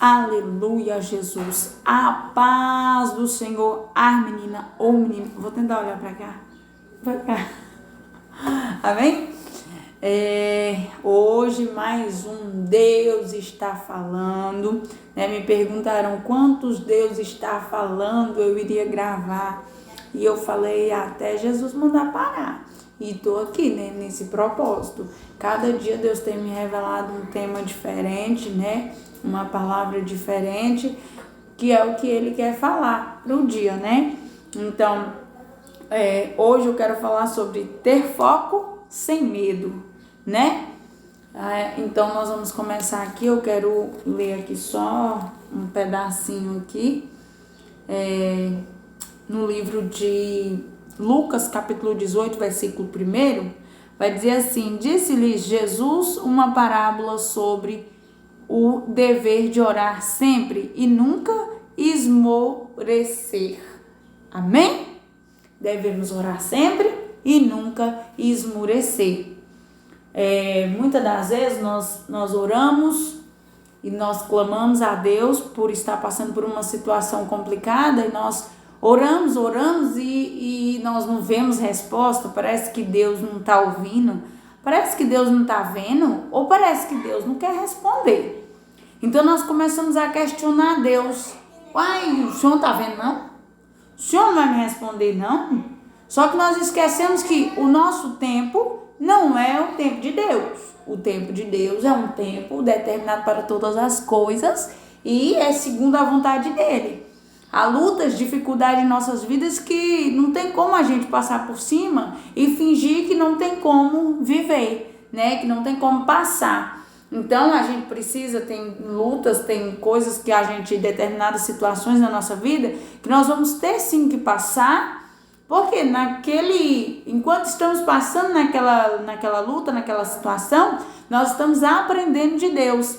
Aleluia, Jesus. A paz do Senhor. Menina ou menino. Vou tentar olhar pra cá. Pra cá. Amém? Hoje mais um Deus está falando. Me perguntaram quantos Deus está falando eu iria gravar. E eu falei até Jesus mandar parar. E estou aqui, nesse propósito. Cada dia Deus tem me revelado um tema diferente, uma palavra diferente, que é o que Ele quer falar pro dia, Então, hoje eu quero falar sobre ter foco sem medo, Então, nós vamos começar aqui. Eu quero ler aqui só um pedacinho aqui, no livro de Lucas, capítulo 18, versículo 1, vai dizer assim: disse-lhes Jesus uma parábola sobre o dever de orar sempre e nunca esmorecer. Amém? Devemos orar sempre e nunca esmorecer. Muitas das vezes nós oramos e nós clamamos a Deus por estar passando por uma situação complicada e nós oramos e nós não vemos resposta. Parece que Deus não está ouvindo, parece que Deus não está vendo, ou parece que Deus não quer responder. Então nós começamos a questionar Deus. Uai, o Senhor não está vendo não? O Senhor não vai me responder não? Só que nós esquecemos que o nosso tempo não é o tempo de Deus. O tempo de Deus é um tempo determinado para todas as coisas e é segundo a vontade dele. Há lutas, dificuldades em nossas vidas que não tem como a gente passar por cima e fingir que não tem como viver, que não tem como passar. Então a gente precisa, tem lutas, tem coisas que a gente, determinadas situações na nossa vida, que nós vamos ter sim que passar, porque enquanto estamos passando naquela luta, naquela situação, nós estamos aprendendo de Deus.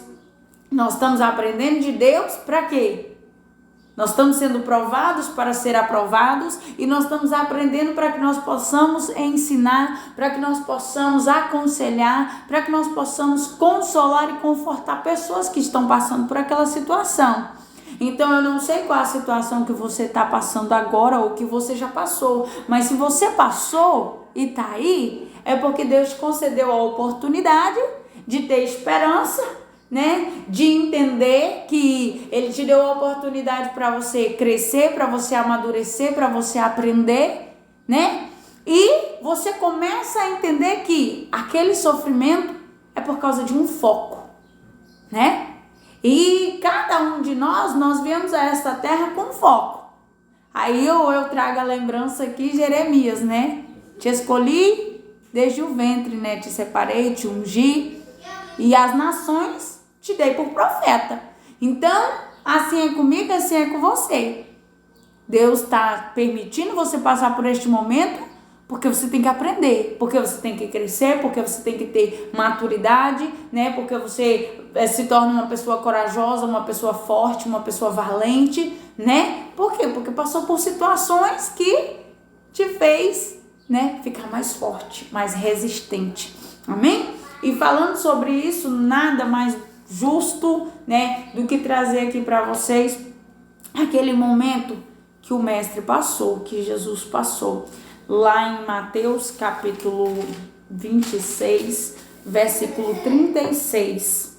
Nós estamos aprendendo de Deus para quê? Nós estamos sendo provados para ser aprovados e nós estamos aprendendo para que nós possamos ensinar, para que nós possamos aconselhar, para que nós possamos consolar e confortar pessoas que estão passando por aquela situação. Então eu não sei qual a situação que você está passando agora ou que você já passou, mas se você passou e está aí, é porque Deus te concedeu a oportunidade de ter esperança, de entender que Ele te deu a oportunidade para você crescer, para você amadurecer, para você aprender, E você começa a entender que aquele sofrimento é por causa de um foco, E cada um de nós viemos a esta terra com foco. Aí eu trago a lembrança aqui, Jeremias, Te escolhi desde o ventre, Te separei, te ungi, e as nações te dei por profeta. Então, assim é comigo, assim é com você. Deus está permitindo você passar por este momento porque você tem que aprender, porque você tem que crescer, porque você tem que ter maturidade, porque você se torna uma pessoa corajosa, uma pessoa forte, uma pessoa valente, Por quê? Porque passou por situações que te fez, ficar mais forte, mais resistente. Amém? E falando sobre isso, nada mais justo, do que trazer aqui para vocês aquele momento que o mestre passou, que Jesus passou, lá em Mateus capítulo 26, versículo 36.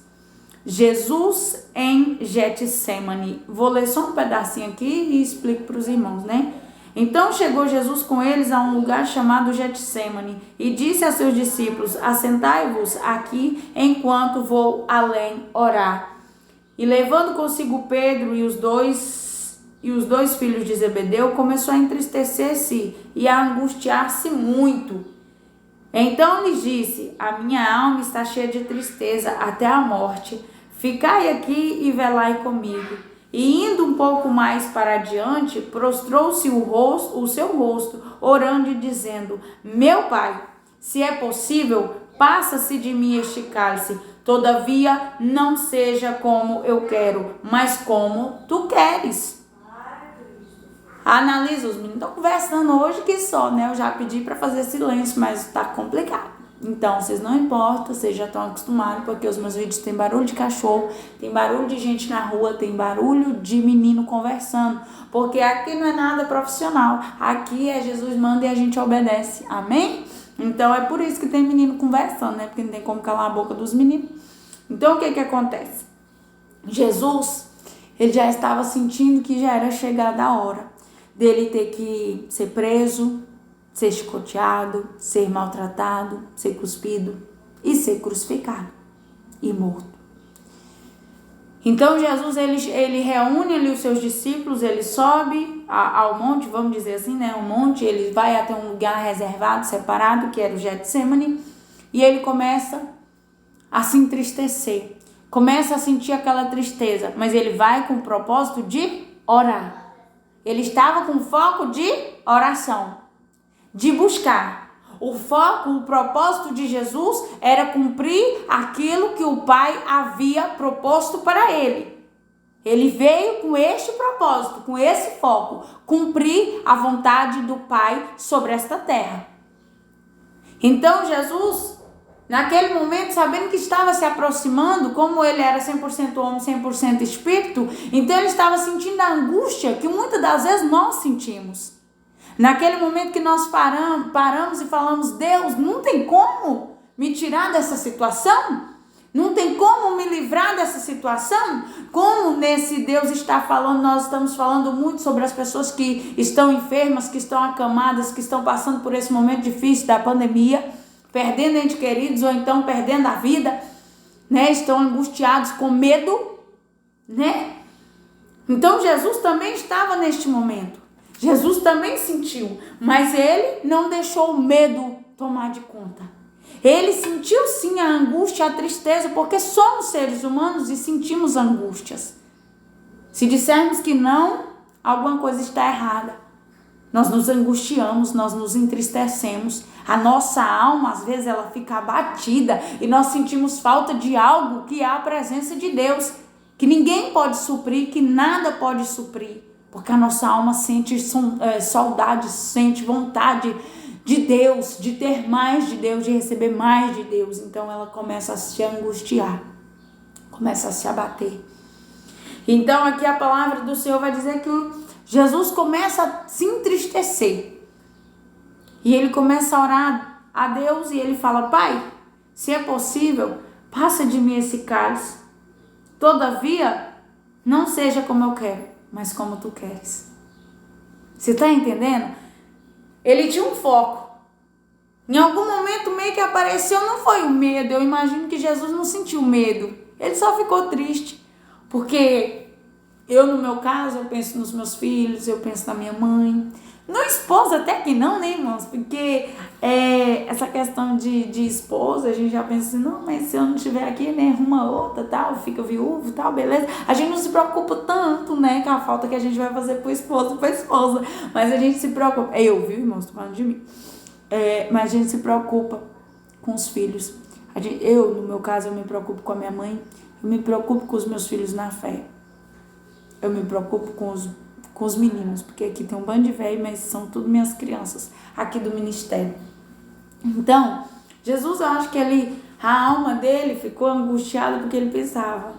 Jesus em Getsêmani. Vou ler só um pedacinho aqui e explico para os irmãos, Então chegou Jesus com eles a um lugar chamado Getsêmani e disse a seus discípulos: assentai-vos aqui enquanto vou além orar. E levando consigo Pedro e os dois filhos de Zebedeu, começou a entristecer-se e a angustiar-se muito. Então lhes disse: a minha alma está cheia de tristeza até a morte. Ficai aqui e velai comigo. E indo um pouco mais para adiante, prostrou-se o seu rosto, orando e dizendo: meu Pai, se é possível, passa-se de mim este cálice. Todavia, não seja como eu quero, mas como tu queres. Analisa, os meninos estão conversando hoje que só, Eu já pedi para fazer silêncio, mas tá complicado. Então, vocês não importam, vocês já estão acostumados, porque os meus vídeos tem barulho de cachorro, tem barulho de gente na rua, tem barulho de menino conversando, porque aqui não é nada profissional, aqui é Jesus manda e a gente obedece, amém? Então, é por isso que tem menino conversando, né? Porque não tem como calar a boca dos meninos. Então, o que acontece? Jesus, ele já estava sentindo que já era chegada a hora dele ter que ser preso, ser chicoteado, ser maltratado, ser cuspido e ser crucificado e morto. Então Jesus ele reúne ali os seus discípulos, ele sobe ao monte, vamos dizer assim, né? Um monte, ele vai até um lugar reservado, separado, que era o Getsemane, e ele começa a se entristecer, começa a sentir aquela tristeza, mas ele vai com o propósito de orar. Ele estava com foco de oração, de buscar. O foco, o propósito de Jesus era cumprir aquilo que o Pai havia proposto para ele. Ele veio com este propósito, com esse foco, cumprir a vontade do Pai sobre esta terra. Então Jesus, naquele momento, sabendo que estava se aproximando, como ele era 100% homem, 100% espírito, então ele estava sentindo a angústia que muitas das vezes nós sentimos. Naquele momento que nós paramos e falamos, Deus, não tem como me tirar dessa situação? Não tem como me livrar dessa situação? Como nesse Deus está falando, nós estamos falando muito sobre as pessoas que estão enfermas, que estão acamadas, que estão passando por esse momento difícil da pandemia, perdendo entes queridos ou então perdendo a vida, né? Estão angustiados com medo, né? Então Jesus também estava neste momento. Jesus também sentiu, mas ele não deixou o medo tomar de conta. Ele sentiu sim a angústia, a tristeza, porque somos seres humanos e sentimos angústias. Se dissermos que não, alguma coisa está errada. Nós nos angustiamos, nós nos entristecemos. A nossa alma, às vezes, ela fica abatida e nós sentimos falta de algo que é a presença de Deus, que ninguém pode suprir, que nada pode suprir. Porque a nossa alma sente saudade, sente vontade de Deus, de ter mais de Deus, de receber mais de Deus. Então ela começa a se angustiar, começa a se abater. Então aqui a palavra do Senhor vai dizer que Jesus começa a se entristecer. E ele começa a orar a Deus e ele fala, Pai, se é possível, passa de mim esse cálice. Todavia, não seja como eu quero, mas como tu queres. Você está entendendo? Ele tinha um foco. Em algum momento meio que apareceu, não foi o medo. Eu imagino que Jesus não sentiu medo. Ele só ficou triste. Porque eu, no meu caso, eu penso nos meus filhos, eu penso na minha mãe. No esposo até que não, né, irmãos? Porque essa questão de esposa, a gente já pensa assim, não, mas se eu não estiver aqui, né, arruma outra, tal, fica viúvo, tal, beleza. A gente não se preocupa tanto, né, com a falta que a gente vai fazer pro esposo, pra esposa. Mas a gente se preocupa, viu, irmãos, tô falando de mim. Mas a gente se preocupa com os filhos. No meu caso, eu me preocupo com a minha mãe, eu me preocupo com os meus filhos na fé. Eu me preocupo com os meninos, porque aqui tem um bando de velho, mas são tudo minhas crianças aqui do ministério. Então, Jesus, eu acho que a alma dele ficou angustiada porque ele pensava,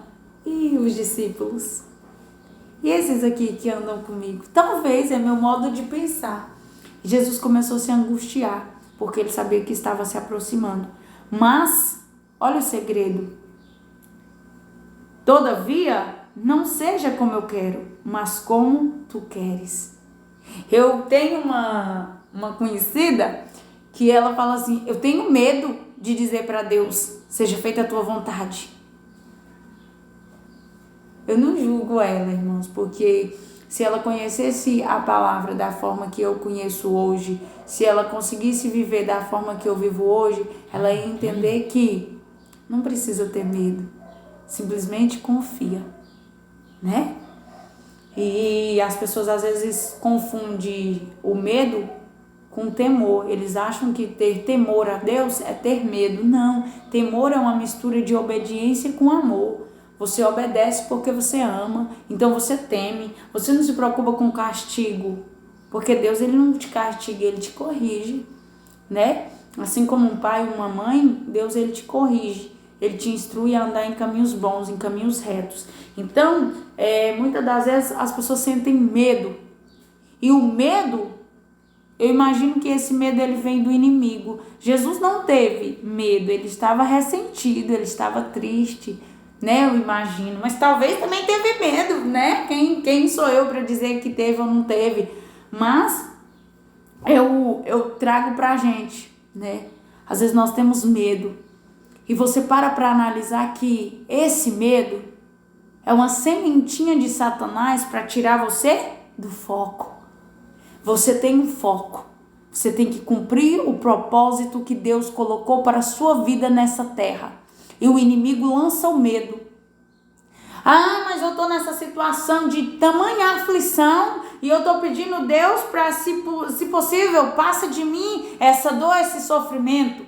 e os discípulos? E esses aqui que andam comigo? Talvez é meu modo de pensar. Jesus começou a se angustiar, porque ele sabia que estava se aproximando. Mas, olha o segredo. Todavia, não seja como eu quero, mas como tu queres. Eu tenho uma conhecida que ela fala assim, eu tenho medo de dizer para Deus, seja feita a tua vontade. Eu não julgo ela, irmãos, porque se ela conhecesse a palavra da forma que eu conheço hoje, se ela conseguisse viver da forma que eu vivo hoje, ela ia entender que não precisa ter medo, simplesmente confia, né? E as pessoas às vezes confundem o medo com temor. Eles acham que ter temor a Deus é ter medo. Não, temor é uma mistura de obediência com amor. Você obedece porque você ama, então você teme. Você não se preocupa com castigo, porque Deus ele não te castiga, ele te corrige, né? Assim como um pai e uma mãe, Deus ele te corrige, ele te instrui a andar em caminhos bons, em caminhos retos. Então, muitas das vezes as pessoas sentem medo. E o medo, eu imagino que esse medo ele vem do inimigo. Jesus não teve medo, ele estava ressentido, ele estava triste, né? Eu imagino. Mas talvez também teve medo, né? Quem sou eu para dizer que teve ou não teve? Mas eu trago pra gente, né? Às vezes nós temos medo. E você para analisar que esse medo é uma sementinha de Satanás para tirar você do foco. Você tem um foco. Você tem que cumprir o propósito que Deus colocou para a sua vida nessa terra. E o inimigo lança o medo. Ah, mas eu estou nessa situação de tamanha aflição e eu estou pedindo Deus para, se possível, passa de mim essa dor, esse sofrimento.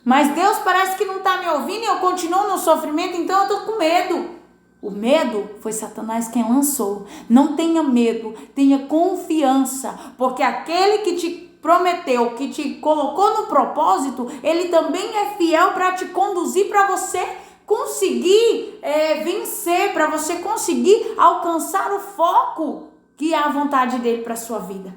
Mas Deus parece que não está me ouvindo e eu continuo no sofrimento, então eu estou com medo. O medo foi Satanás quem lançou. Não tenha medo, tenha confiança, porque aquele que te prometeu, que te colocou no propósito, ele também é fiel para te conduzir, para você conseguir vencer, para você conseguir alcançar o foco que é a vontade dele para a sua vida.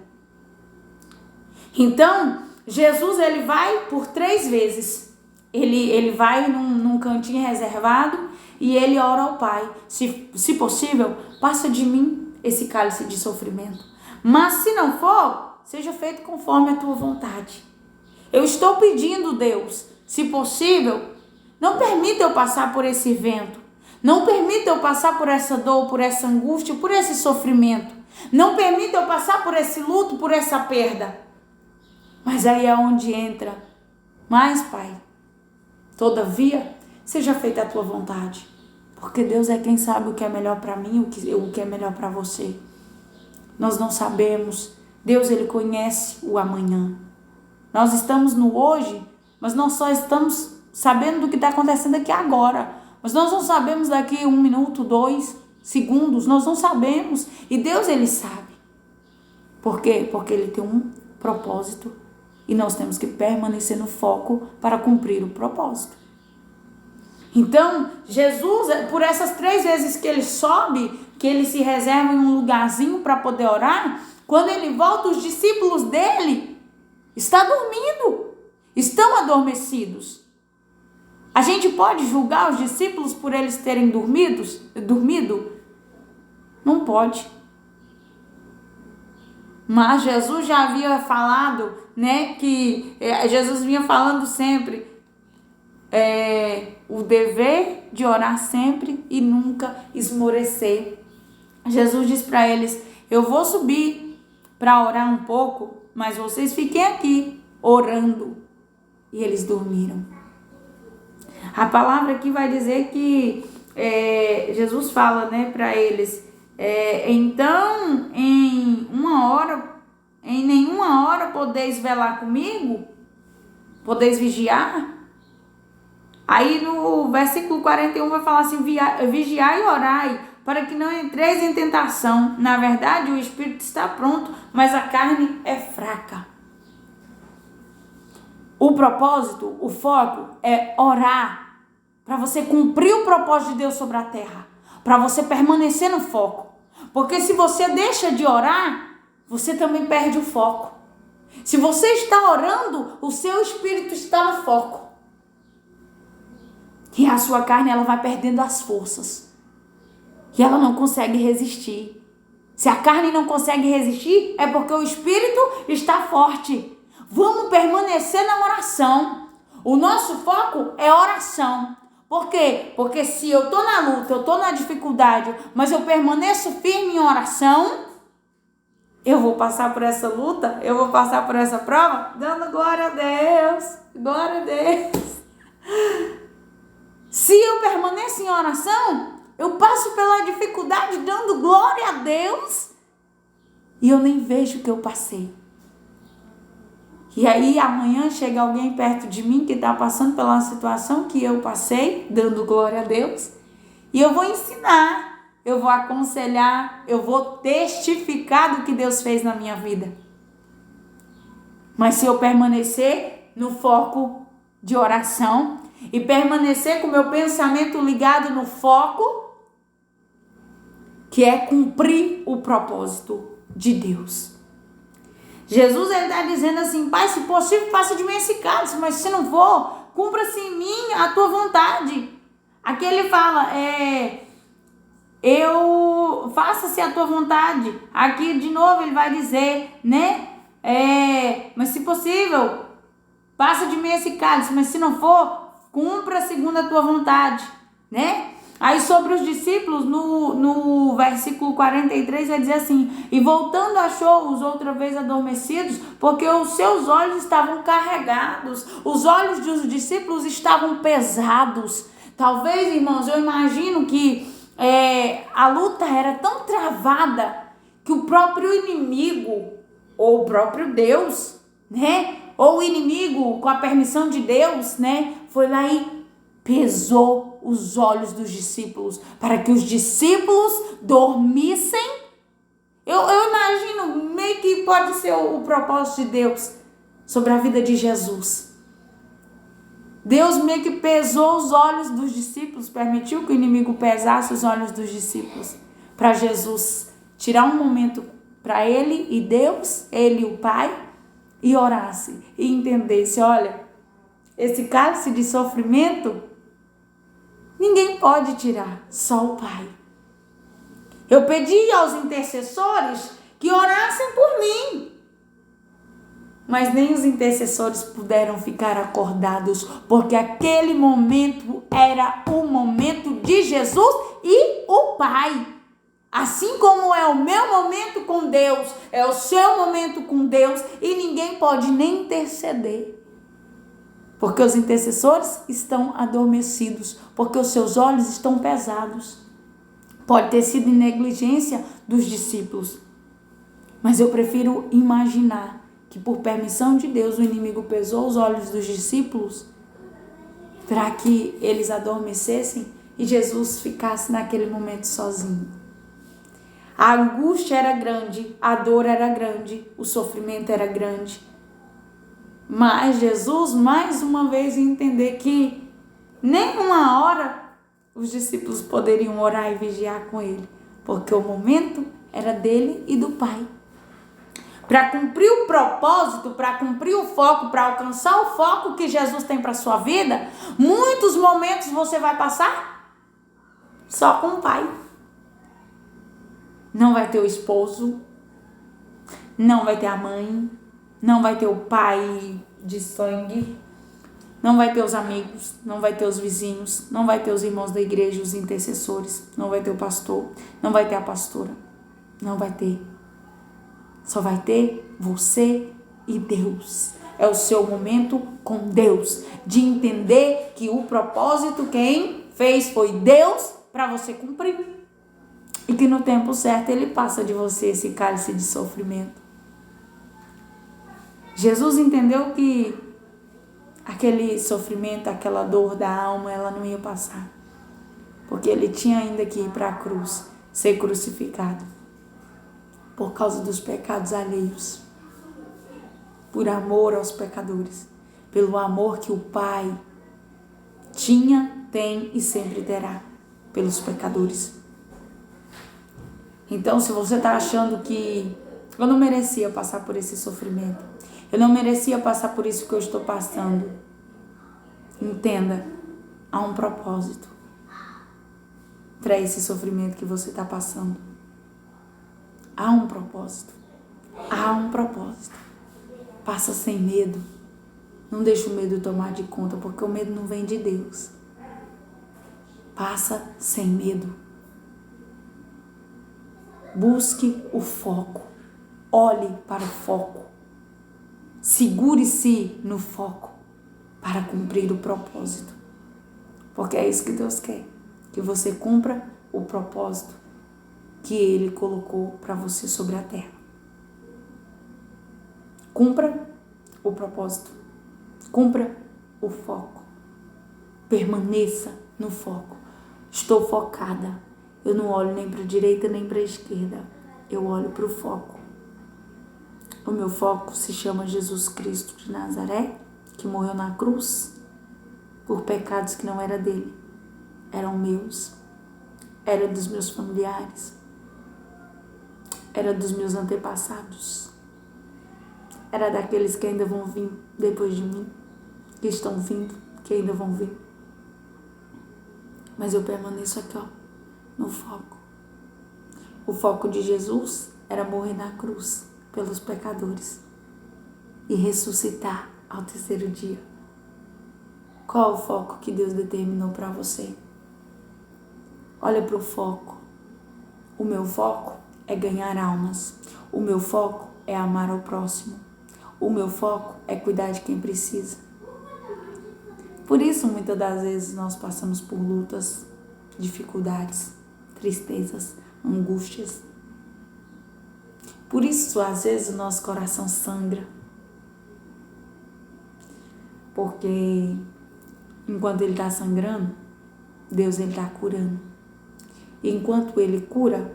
Então, Jesus ele vai por 3 vezes. Ele vai num cantinho reservado e ele ora ao Pai. Se possível, passa de mim esse cálice de sofrimento. Mas se não for, seja feito conforme a tua vontade. Eu estou pedindo, Deus, se possível, não permita eu passar por esse evento. Não permita eu passar por essa dor, por essa angústia, por esse sofrimento. Não permita eu passar por esse luto, por essa perda. Mas aí é onde entra. Mas, Pai, todavia, seja feita a tua vontade. Porque Deus é quem sabe o que é melhor para mim, o que é melhor para você. Nós não sabemos. Deus, ele conhece o amanhã. Nós estamos no hoje, mas nós só estamos sabendo do que está acontecendo aqui agora. Mas nós não sabemos daqui 1 minuto, 2 segundos, nós não sabemos. E Deus, ele sabe. Por quê? Porque ele tem um propósito. E nós temos que permanecer no foco para cumprir o propósito. Então, Jesus, por essas 3 vezes que ele sobe, que ele se reserva em um lugarzinho para poder orar, quando ele volta, os discípulos dele estão dormindo, estão adormecidos. A gente pode julgar os discípulos por eles terem dormido? Não pode. Mas Jesus já havia falado, né, que Jesus vinha falando sempre, o dever de orar sempre e nunca esmorecer. Jesus diz para eles, eu vou subir para orar um pouco, mas vocês fiquem aqui orando. E eles dormiram. A palavra aqui vai dizer que Jesus fala, né, para eles, então em nenhuma hora podeis velar comigo? Podeis vigiar? Aí no versículo 41 vai falar assim, vigiai e orai, para que não entreis em tentação. Na verdade, o espírito está pronto, mas a carne é fraca. O propósito, o foco é orar, para você cumprir o propósito de Deus sobre a terra, para você permanecer no foco. Porque se você deixa de orar, você também perde o foco. Se você está orando, o seu espírito está no foco. E a sua carne, ela vai perdendo as forças. E ela não consegue resistir. Se a carne não consegue resistir, é porque o espírito está forte. Vamos permanecer na oração. O nosso foco é oração. Por quê? Porque se eu estou na luta, eu estou na dificuldade, mas eu permaneço firme em oração, eu vou passar por essa luta, eu vou passar por essa prova, dando glória a Deus. Glória a Deus. Se eu permaneço em oração, eu passo pela dificuldade dando glória a Deus e eu nem vejo o que eu passei. E aí amanhã chega alguém perto de mim que está passando pela situação que eu passei, dando glória a Deus, e eu vou ensinar, eu vou aconselhar, eu vou testificar do que Deus fez na minha vida. Mas se eu permanecer no foco de oração e permanecer com o meu pensamento ligado no foco, que é cumprir o propósito de Deus. Jesus está dizendo assim: Pai, se possível, passa de mim esse cálice, mas se não for, cumpra-se em mim a tua vontade. Aqui ele fala, faça-se a tua vontade. Aqui de novo ele vai dizer, né? Mas se possível, passa de mim esse cálice, mas se não for, cumpra segundo a tua vontade, né? Aí sobre os discípulos, no versículo 43, vai dizer assim: e voltando achou-os outra vez adormecidos, porque os seus olhos estavam carregados, os olhos dos discípulos estavam pesados. Talvez, irmãos, eu imagino que a luta era tão travada que o próprio inimigo, ou o próprio Deus, né? Ou o inimigo, com a permissão de Deus, né? Foi lá e pesou os olhos dos discípulos, para que os discípulos dormissem. Eu imagino, meio que pode ser o propósito de Deus sobre a vida de Jesus. Deus meio que pesou os olhos dos discípulos, permitiu que o inimigo pesasse os olhos dos discípulos, para Jesus tirar um momento para ele e Deus, ele e o Pai, e orasse e entendesse: olha, esse cálice de sofrimento ninguém pode tirar, só o Pai. Eu pedi aos intercessores que orassem por mim, mas nem os intercessores puderam ficar acordados, porque aquele momento era o momento de Jesus e o Pai. Assim como é o meu momento com Deus, é o seu momento com Deus, e ninguém pode nem interceder, porque os intercessores estão adormecidos, porque os seus olhos estão pesados. Pode ter sido negligência dos discípulos, mas eu prefiro imaginar que por permissão de Deus o inimigo pesou os olhos dos discípulos para que eles adormecessem e Jesus ficasse naquele momento sozinho. A angústia era grande, a dor era grande, o sofrimento era grande. Mas Jesus, mais uma vez, ia entender que nem uma hora os discípulos poderiam orar e vigiar com ele, porque o momento era dele e do Pai. Para cumprir o propósito, para cumprir o foco, para alcançar o foco que Jesus tem para a sua vida, muitos momentos você vai passar só com o Pai. Não vai ter o esposo, não vai ter a mãe, não vai ter o pai de sangue, não vai ter os amigos, não vai ter os vizinhos, não vai ter os irmãos da igreja, os intercessores, não vai ter o pastor, não vai ter a pastora, não vai ter. Só vai ter você e Deus. É o seu momento com Deus, de entender que o propósito quem fez foi Deus para você cumprir. E que no tempo certo ele passa de você esse cálice de sofrimento. Jesus entendeu que aquele sofrimento, aquela dor da alma, ela não ia passar. Porque ele tinha ainda que ir para a cruz, ser crucificado. Por causa dos pecados alheios. Por amor aos pecadores. Pelo amor que o Pai tinha, tem e sempre terá pelos pecadores. Então, se você está achando que eu não merecia passar por esse sofrimento, eu não merecia passar por isso que eu estou passando, entenda, há um propósito para esse sofrimento que você está passando. Há um propósito. Há um propósito. Passa sem medo. Não deixa o medo tomar de conta, porque o medo não vem de Deus. Passa sem medo. Busque o foco. Olhe para o foco. Segure-se no foco para cumprir o propósito. Porque é isso que Deus quer. Que você cumpra o propósito que Ele colocou para você sobre a terra. Cumpra o propósito. Cumpra o foco. Permaneça no foco. Estou focada. Eu não olho nem para a direita nem para a esquerda. Eu olho para o foco. O meu foco se chama Jesus Cristo de Nazaré que morreu na cruz por pecados que não era dele, eram meus, era dos meus familiares, era dos meus antepassados, era daqueles que ainda vão vir depois de mim, que estão vindo, que ainda vão vir. Mas eu permaneço aqui, no foco. O foco de Jesus era morrer na cruz pelos pecadores e ressuscitar ao terceiro dia. Qual o foco que Deus determinou para você? Olha para o foco. O meu foco é ganhar almas. O meu foco é amar ao próximo. O meu foco é cuidar de quem precisa. Por isso, muitas das vezes, nós passamos por lutas, dificuldades, tristezas, angústias. Por isso, às vezes, o nosso coração sangra. Porque enquanto ele está sangrando, Deus está curando. E enquanto ele cura,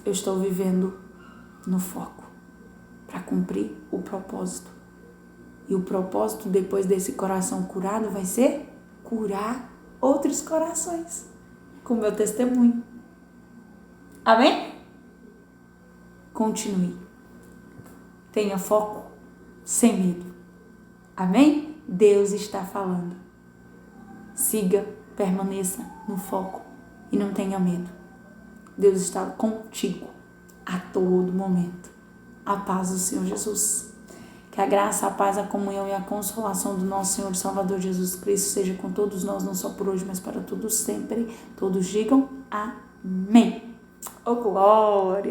eu estou vivendo no foco para cumprir o propósito. E o propósito depois desse coração curado vai ser curar outros corações, com o meu testemunho. Amém? Continue. Tenha foco, sem medo. Amém? Deus está falando. Siga, permaneça no foco e não tenha medo. Deus está contigo a todo momento. A paz do Senhor Jesus. Que a graça, a paz, a comunhão e a consolação do nosso Senhor e Salvador Jesus Cristo seja com todos nós, não só por hoje, mas para todos sempre. Todos digam amém. Oh, glória!